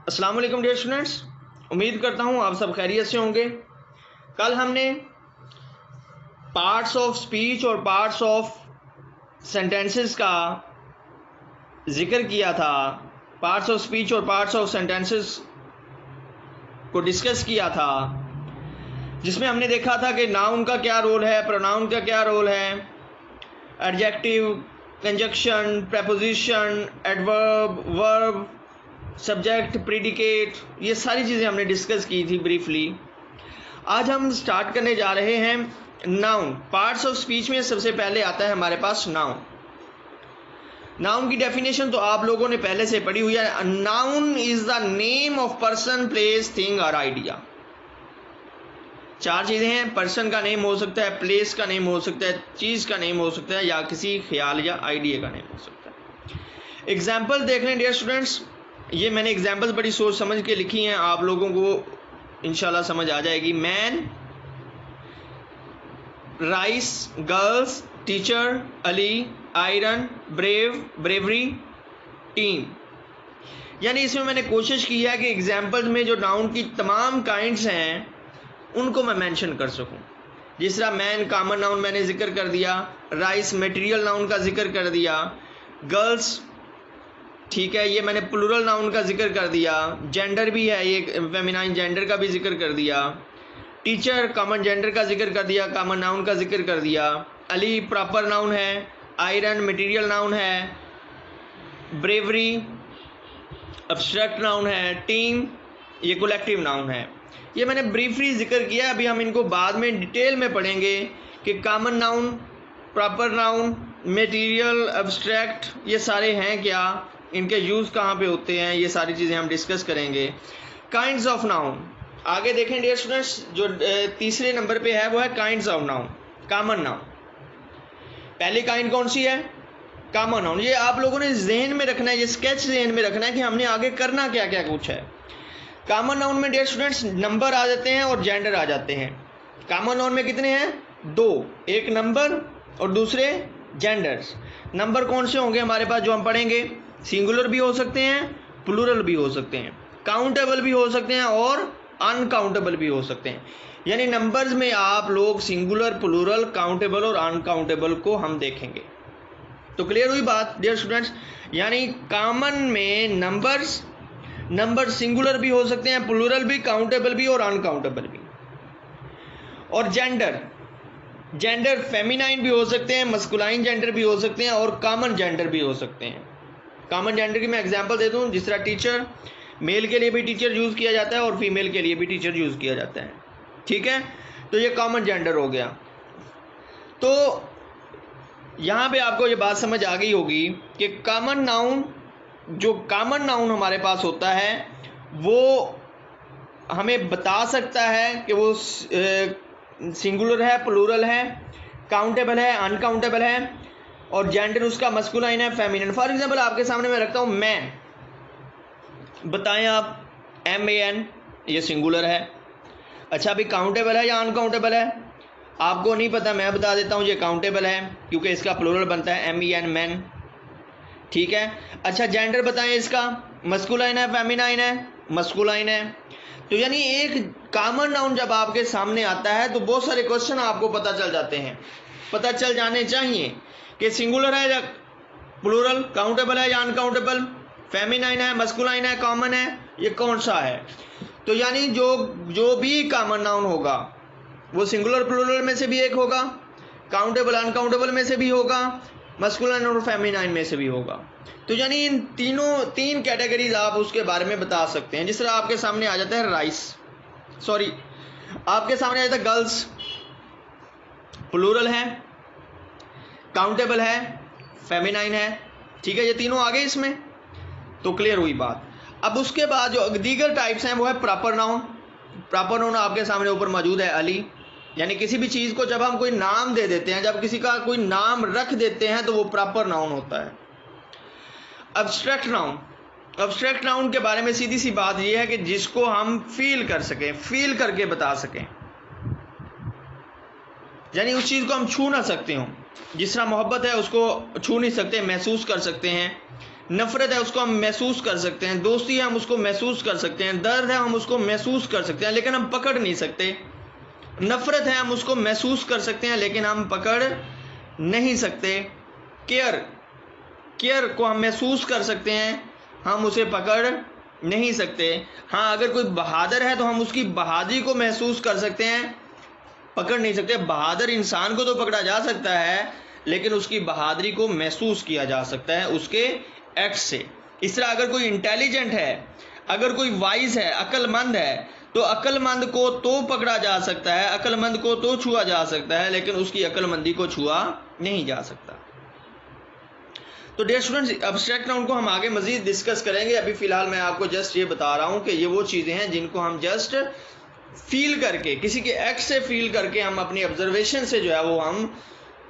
अस्सलाम वालेकुम dear students, उम्मीद करता हूँ आप सब खैरियत से होंगे। कल हमने पार्ट्स ऑफ स्पीच और पार्ट्स ऑफ सेंटेंसेस का जिक्र किया था। पार्ट्स ऑफ स्पीच और पार्ट्स ऑफ सेंटेंसेस को डिस्कस किया था, जिसमें हमने देखा था कि नाउन का क्या रोल है, प्रोनाउन का क्या रोल है, adjective, conjunction, preposition, adverb, verb, subject, predicate, ये सारी चीज़ें हमने डिस्कस की थी ब्रीफली। आज हम स्टार्ट करने जा रहे हैं नाउन। पार्ट्स ऑफ स्पीच में सबसे पहले आता है हमारे पास नाउन। नाउन की डेफिनेशन तो आप लोगों ने पहले से पढ़ी हुई है। Noun is the name of person, place, thing और आइडिया। चार चीज़ें हैं। पर्सन का नेम हो सकता है, प्लेस का नेम हो सकता है, चीज़ का नेम हो सकता है, या किसी ख्याल या आइडिया का नेम हो सकता है। एग्जाम्पल देख लें डियर स्टूडेंट्स। ये मैंने एग्जाम्पल्स बड़ी सोच समझ के लिखी हैं, आप लोगों को इंशाल्लाह समझ आ जाएगी। Man, rice, girls, teacher, Ali, iron, brave, bravery, team. यानी इसमें मैंने कोशिश की है कि एग्जाम्पल्स में जो नाउन की तमाम काइंड्स हैं उनको मैं मेंशन कर सकूं। जिस तरह मैन कॉमन नाउन मैंने जिक्र कर दिया, राइस मटेरियल नाउन का जिक्र कर दिया, गर्ल्स ठीक है ये मैंने प्लूरल नाउन का जिक्र कर दिया, जेंडर भी है ये फेमिनाइन जेंडर का भी जिक्र कर दिया, टीचर कॉमन जेंडर का जिक्र कर दिया, कॉमन नाउन का जिक्र कर दिया, अली प्रॉपर नाउन है, आयरन मटेरियल नाउन है, ब्रेवरी एब्स्ट्रैक्ट नाउन है, टीम ये कलेक्टिव नाउन है। ये मैंने ब्रीफली जिक्र किया। अभी हम इनको बाद में डिटेल में पढ़ेंगे कि common noun, proper noun, material, abstract ये सारे हैं क्या, इनके यूज़ कहाँ पे होते हैं, ये सारी चीज़ें हम डिस्कस करेंगे। काइंड्स ऑफ नाउन आगे देखें डियर स्टूडेंट्स। जो तीसरे नंबर पे है वो है kinds of noun, common noun. पहली काइंड कौन सी है? Common noun. ये आप लोगों ने जहन में रखना है, ये स्केच जहन में रखना है कि हमने आगे करना क्या क्या कुछ है। कॉमन नाउन में डियर स्टूडेंट्स नंबर आ जाते हैं और जेंडर आ जाते हैं। कॉमन नाउन में कितने हैं? दो, एक नंबर और दूसरे जेंडर्स। नंबर कौन से होंगे हमारे पास जो हम पढ़ेंगे? सिंगुलर भी हो सकते हैं, प्लूरल भी हो सकते हैं, काउंटेबल भी हो सकते हैं और अनकाउंटेबल भी हो सकते हैं। यानी नंबर्स में आप लोग सिंगुलर, प्लूरल, काउंटेबल और अनकाउंटेबल को हम देखेंगे। तो क्लियर हुई बात डियर स्टूडेंट्स। यानी कॉमन में नंबर सिंगुलर भी हो सकते हैं, प्लूरल भी, काउंटेबल भी और अनकाउंटेबल भी। और जेंडर फेमिनाइन भी हो सकते हैं, मस्कुलाइन जेंडर भी हो सकते हैं और कॉमन जेंडर भी हो सकते हैं। कॉमन जेंडर की मैं एग्जांपल दे दूं, जिस तरह टीचर, मेल के लिए भी टीचर यूज़ किया जाता है और फीमेल के लिए भी टीचर यूज़ किया जाता है। ठीक है, तो ये कॉमन जेंडर हो गया। तो यहाँ पे आपको ये बात समझ आ गई होगी कि कॉमन नाउन, जो कॉमन नाउन हमारे पास होता है वो हमें बता सकता है कि वो सिंगुलर है, प्लूरल है, काउंटेबल है, अनकाउंटेबल है और जेंडर उसका मस्कुलाइन है, फेमिनिन। फॉर एग्जांपल आपके सामने मैं रखता हूँ मैन, बताएं आप, MAN ये सिंगुलर है। अच्छा अभी काउंटेबल है या अनकाउंटेबल है? आपको नहीं पता, मैं बता देता हूँ ये काउंटेबल है क्योंकि इसका प्लूरल बनता है MEN, मैन। ठीक है, अच्छा जेंडर बताएं इसका, मस्कुलाइन है, फेमिनाइन है? मस्कुलाइन है। तो यानी एक कॉमन नाउन जब आपके सामने आता है तो बहुत सारे क्वेश्चन आपको पता चल जाते हैं, पता चल जाने चाहिए कि सिंगुलर है या प्लूरल, काउंटेबल है या अनकाउंटेबल, फेमिनाइन है, मस्कुलाइन है, कॉमन है, ये कौन सा है। तो यानी जो भी कॉमन नाउन होगा वो सिंगुलर प्लूरल में से भी एक होगा, काउंटेबल अनकाउंटेबल में से भी होगा, मस्कुलाइन और फेमिनाइन में से भी होगा। तो यानी इन तीन कैटेगरीज आप उसके बारे में बता सकते हैं। जिस तरह आपके सामने आ जाता है आपके सामने आ जाता है गर्ल्स, प्लूरल है, काउंटेबल है, फेमिनाइन है। ठीक है, ये तीनों आ गए इसमें, तो क्लियर हुई बात। अब उसके बाद जो दीगर टाइप्स हैं वो है प्रॉपर नाउन। प्रॉपर नाउन आपके सामने ऊपर मौजूद है अली। यानी किसी भी चीज़ को जब हम कोई नाम दे देते हैं, जब किसी का कोई नाम रख देते हैं तो वो प्रॉपर नाउन होता है। एब्स्ट्रैक्ट नाउन के बारे में सीधी सी बात यह है कि जिसको हम फील कर सकें, फील करके बता सकें, यानी उस चीज़ को हम छू ना सकते हों। जिस तरह मोहब्बत है उसको छू नहीं सकते, महसूस कर सकते हैं, नफरत है उसको हम महसूस कर सकते हैं, दोस्ती है हम उसको महसूस कर सकते हैं, दर्द है हम उसको महसूस कर सकते हैं लेकिन हम पकड़ नहीं सकते। नफरत है हम उसको महसूस कर सकते हैं लेकिन हम पकड़ नहीं सकते। केयर को हम महसूस कर सकते हैं, हम उसे पकड़ नहीं सकते। हाँ, अगर कोई बहादुर है तो हम उसकी बहादुरी को महसूस कर सकते हैं, पकड़ नहीं सकते। बहादुर इंसान को तो पकड़ा जा सकता है लेकिन उसकी बहादुरी को महसूस किया जा सकता है उसके एक्ट से। इस तरह अगर कोई इंटेलिजेंट है, अगर कोई वाइज है, अक्लमंद है, तो अक्लमंद को तो पकड़ा जा सकता है, अक्लमंद को तो छुआ जा सकता है लेकिन उसकी अक्लमंदी को छुआ नहीं जा सकता। तो डियर स्टूडेंट्स, एब्स्ट्रैक्ट नाउन को हम आगे मजीद डिस्कस करेंगे। अभी फिलहाल मैं आपको जस्ट ये बता रहा हूँ कि ये वो चीज़ें हैं जिनको हम जस्ट फील करके, किसी के एक्ट से फील करके, हम अपनी ऑब्जर्वेशन से जो है वो हम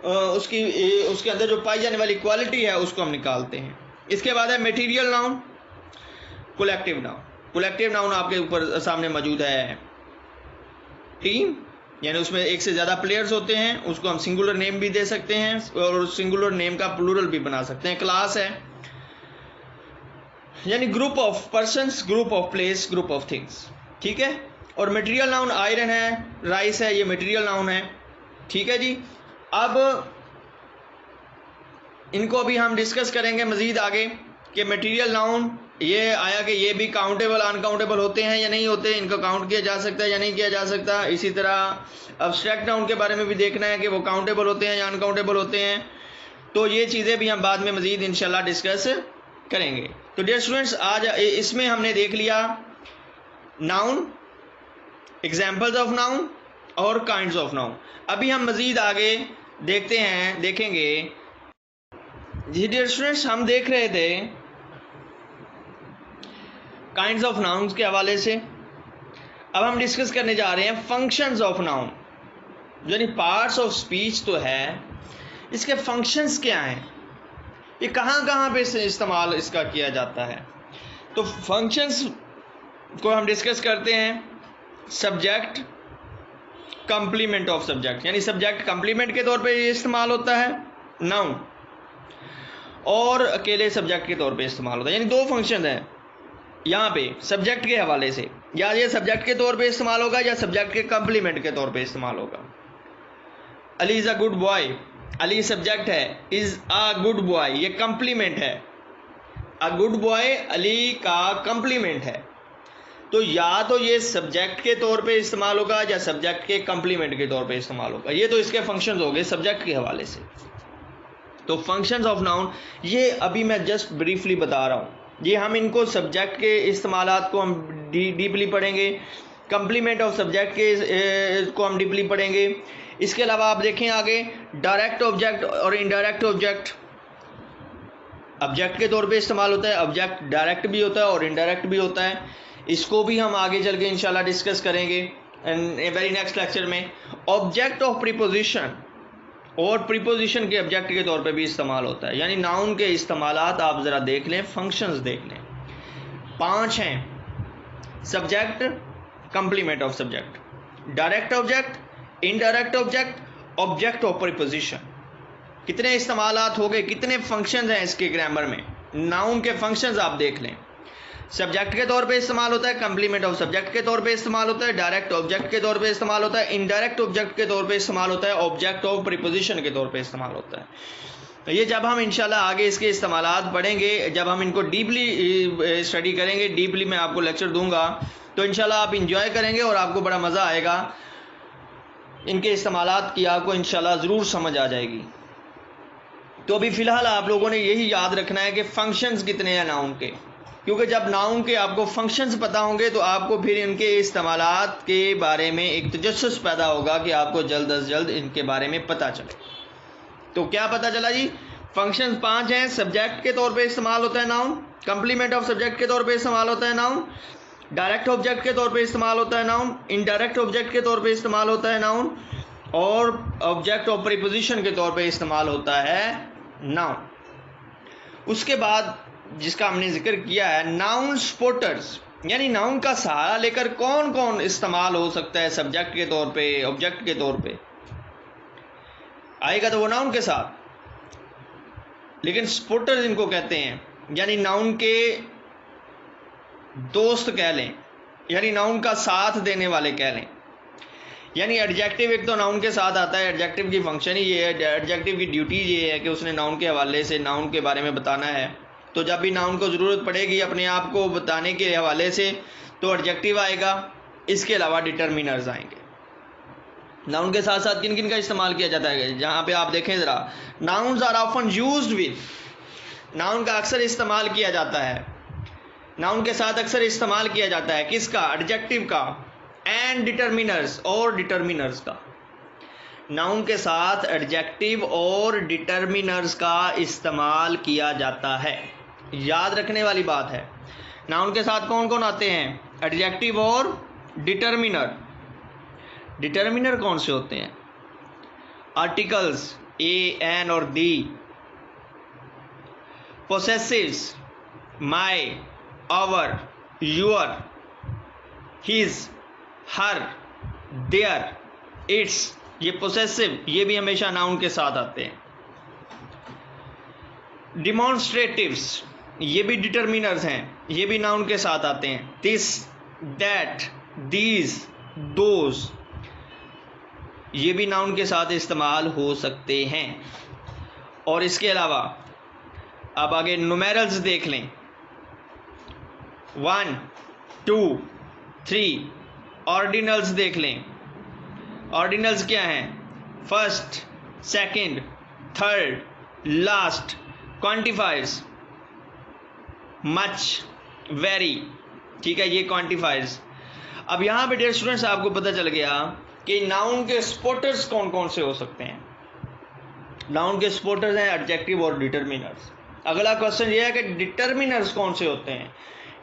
उसके अंदर जो पाई जाने वाली क्वालिटी है उसको हम निकालते हैं। इसके बाद है material noun, collective noun. Collective noun आपके ऊपर सामने मौजूद है टीम, यानी उसमें एक से ज़्यादा प्लेयर्स होते हैं, उसको हम सिंगुलर नेम भी दे सकते हैं और सिंगुलर नेम का प्लूरल भी बना सकते हैं। क्लास है यानी group of persons, group of place, group of things, ठीक है। और मटेरियल नाउन आयरन है, राइस है, ये मटेरियल नाउन है, ठीक है जी। अब इनको अभी हम डिस्कस करेंगे मजीद आगे कि मटेरियल नाउन ये आया कि ये भी काउंटेबल अनकाउंटेबल होते हैं या नहीं होते, इनको काउंट किया जा सकता है या नहीं किया जा सकता। इसी तरह अब्स्ट्रैक्ट नाउन के बारे में भी देखना है कि वो काउंटेबल होते हैं या अनकाउंटेबल होते हैं। तो ये चीज़ें भी हम बाद में मजीद इंशाल्लाह डिस्कस करेंगे। तो डियर स्टूडेंट्स, आज इसमें हमने देख लिया नाउन, एग्जाम्पल्स ऑफ नाउन और काइंड्स ऑफ नाउन। अभी हम मजीद आगे देखेंगे जी डियर स्टूडेंट्स, हम देख रहे थे काइंड्स ऑफ नाउन्स के हवाले से। अब हम डिस्कस करने जा रहे हैं फंक्शंस ऑफ नाउन, यानी पार्ट्स ऑफ स्पीच तो है, इसके फंक्शंस क्या हैं, ये कहाँ कहाँ पे इस्तेमाल इसका किया जाता है। तो फंक्शंस को हम डिस्कस करते हैं। सब्जेक्ट, कंप्लीमेंट ऑफ सब्जेक्ट, यानी सब्जेक्ट कंप्लीमेंट के तौर पे ये इस्तेमाल होता है नाउन, और अकेले सब्जेक्ट के तौर पे इस्तेमाल होता है। यानी दो फंक्शन हैं यहाँ पे सब्जेक्ट के हवाले से, या ये सब्जेक्ट के तौर पे इस्तेमाल होगा या सब्जेक्ट के कंप्लीमेंट के तौर पे इस्तेमाल होगा। Ali is a good boy, Ali subject है, इज़ अ गुड बॉय ये कंप्लीमेंट है, अ गुड बॉय अली का कंप्लीमेंट है। तो या तो ये सब्जेक्ट के तौर पे इस्तेमाल होगा या सब्जेक्ट के कंप्लीमेंट के तौर पे इस्तेमाल होगा। ये तो इसके फंक्शंस हो गए सब्जेक्ट के हवाले से। तो फंक्शंस ऑफ नाउन ये अभी मैं जस्ट ब्रीफली बता रहा हूँ, ये हम इनको सब्जेक्ट के इस्तेमालात को हम डीपली पढ़ेंगे, कंप्लीमेंट ऑफ सब्जेक्ट के को हम डीपली पढ़ेंगे। इसके अलावा आप देखें आगे डायरेक्ट ऑब्जेक्ट और इनडायरेक्ट ऑब्जेक्ट। ऑब्जेक्ट के तौर पे इस्तेमाल होता है, ऑब्जेक्ट डायरेक्ट भी होता है और इनडायरेक्ट भी होता है, इसको भी हम आगे चल के इंशाल्लाह डिस्कस करेंगे वेरी नेक्स्ट लेक्चर में। ऑब्जेक्ट ऑफ प्रीपोजिशन और प्रीपोजिशन के ऑब्जेक्ट के तौर पे भी इस्तेमाल होता है, यानी नाउन के इस्तेमालात आप ज़रा देख लें, फंक्शंस देख लें। 5 हैं, subject, complement of subject, direct object, indirect object, object of preposition. कितने इस्तेमालात हो गए, कितने फंक्शंस हैं इसके ग्रामर में। नाउन के फंक्शंस आप देख लें, सब्जेक्ट के तौर पे इस्तेमाल होता है, कंप्लीमेंट ऑफ सब्जेक्ट के तौर पे इस्तेमाल होता है, डायरेक्ट ऑब्जेक्ट के तौर पे इस्तेमाल होता है, इनडायरेक्ट ऑब्जेक्ट के तौर पे इस्तेमाल होता है, ऑब्जेक्ट ऑफ प्रीपोजिशन के तौर पे इस्तेमाल होता है। तो ये जब हम इंशाल्लाह आगे इसके इस्तेमालात पढ़ेंगे, जब हम इनको डीपली स्टडी करेंगे, डीपली मैं आपको लेक्चर दूंगा, तो इंशाल्लाह आप इंजॉय करेंगे और आपको बड़ा मज़ा आएगा। इनके इस्तेमालात की आपको इंशाल्लाह ज़रूर समझ आ जाएगी। तो अभी फ़िलहाल आप लोगों ने यही याद रखना है कि फ़ंक्शंस कितने हैं नाउन के, क्योंकि जब नाउन के आपको फंक्शंस पता होंगे तो आपको फिर इनके इस्तेमालात के बारे में एक तजस्सुस पैदा होगा कि आपको जल्द अज जल्द इनके बारे में पता चले। तो क्या पता चला जी, फंक्शंस 5 हैं। सब्जेक्ट के तौर पे इस्तेमाल होता है नाउन, कंप्लीमेंट ऑफ सब्जेक्ट के तौर पे इस्तेमाल होता है नाउन, डायरेक्ट ऑब्जेक्ट के तौर पे इस्तेमाल होता है नाउन, इनडायरेक्ट ऑब्जेक्ट के तौर पे इस्तेमाल होता है नाउन, और ऑब्जेक्ट ऑफ प्रीपोजिशन के तौर पे इस्तेमाल होता है नाउन। उसके बाद जिसका हमने जिक्र किया है नाउन सपोर्टर्स, यानी नाउन का सहारा लेकर कौन कौन इस्तेमाल हो सकता है सब्जेक्ट के तौर पे, ऑब्जेक्ट के तौर पे आएगा तो वो नाउन के साथ, लेकिन सपोर्टर्स इनको कहते हैं। यानी नाउन के दोस्त कह लें, यानी नाउन का साथ देने वाले कह लें। यानी एडजेक्टिव एक तो नाउन के साथ आता है, एडजेक्टिव की फंक्शन ही ये है, एडजेक्टिव की ड्यूटी ये है कि उसने नाउन के हवाले से नाउन के बारे में बताना है। तो जब भी नाउन को ज़रूरत पड़ेगी अपने आप को बताने के हवाले से तो एडजेक्टिव आएगा, इसके अलावा डिटर्मिनर्स आएंगे। नाउन के साथ साथ किन किन का इस्तेमाल किया जाता है, जहाँ पे आप देखें ज़रा, nouns are often used with, noun का अक्सर इस्तेमाल किया जाता है, नाउन के साथ अक्सर इस्तेमाल किया जाता है किसका, एडजेक्टिव का, एंड डिटर्मिनर्स और डिटर्मिनर्स का। नाउन के साथ एडजेक्टिव और डिटर्मिनर्स का इस्तेमाल किया जाता है। याद रखने वाली बात है, नाउन के साथ कौन कौन आते हैं, एडजेक्टिव और डिटर्मिनर। डिटर्मिनर कौन से होते हैं, आर्टिकल्स ए, एन और the, possessives my, our, your, his, her, their, its, ये पोसेसिव, ये भी हमेशा नाउन के साथ आते हैं। डिमॉन्स्ट्रेटिव्स, ये भी डिटर्मिनर्स हैं, ये भी नाउन के साथ आते हैं। दिस, दैट, दीज, दोज, ये भी नाउन के साथ इस्तेमाल हो सकते हैं। और इसके अलावा अब आगे न्यूमेरल्स देख लें, 1, 2, 3। ऑर्डिनल्स देख लें, ऑर्डिनल्स क्या हैं, first, second, third, last. Quantifiers, much, very, ठीक है, ये क्वांटिफायर्स। अब यहाँ पे डियर स्टूडेंट्स आपको पता चल गया कि नाउन के सपोर्टर्स कौन कौन से हो सकते हैं। नाउन के सपोर्टर्स हैं एडजेक्टिव और डिटर्मिनर्स। अगला क्वेश्चन ये है कि डिटर्मिनर्स कौन से होते हैं।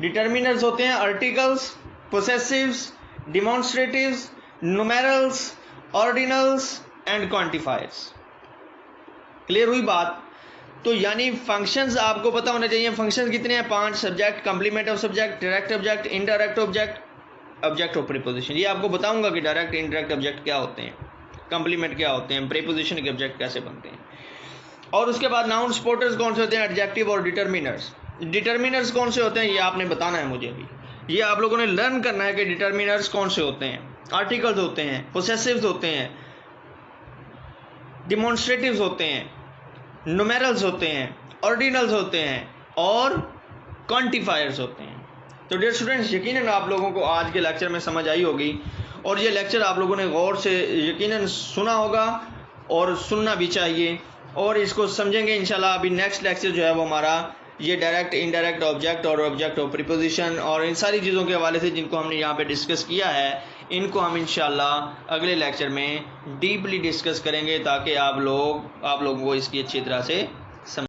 डिटर्मिनर्स होते हैं articles, possessives, demonstratives, numerals, ordinals and quantifiers. Clear हुई बात। तो यानी फंक्शंस आपको पता होने चाहिए। फंक्शंस कितने हैं, 5। Subject, complement of subject, direct object, indirect object, object of preposition. ये आपको बताऊंगा कि डायरेक्ट इनडायरेक्ट ऑब्जेक्ट क्या होते हैं, कंप्लीमेंट क्या होते हैं, प्रीपोजिशन के ऑब्जेक्ट कैसे बनते हैं। और उसके बाद नाउन सपोर्टर्स कौन से होते हैं, एडजेक्टिव और डिटर्मिनर्स। डिटर्मिनर्स कौन से होते हैं ये आपने बताना है मुझे अभी। ये आप लोगों ने लर्न करना है कि डिटर्मिनर्स कौन से होते हैं। आर्टिकल्स होते हैं, पोसेसिव्स होते हैं, डिमॉन्स्ट्रेटिव्स होते हैं, न्यूमेरल्स होते हैं, ऑर्डिनल्स होते हैं और क्वांटिफायर्स होते हैं। तो डियर स्टूडेंट्स यकीनन आप लोगों को आज के लेक्चर में समझ आई होगी और ये लेक्चर आप लोगों ने गौर से यकीनन सुना होगा और सुनना भी चाहिए और इसको समझेंगे इंशाल्लाह। अभी नेक्स्ट लेक्चर जो है वो हमारा ये डायरेक्ट इनडायरेक्ट ऑब्जेक्ट और ऑब्जेक्ट ऑफ प्रीपोजिशन और इन सारी चीज़ों के हवाले से जिनको हमने यहाँ पे डिस्कस किया है, इनको हम इंशाल्लाह अगले लेक्चर में डीपली डिस्कस करेंगे ताकि आप लोगों को इसकी अच्छी तरह से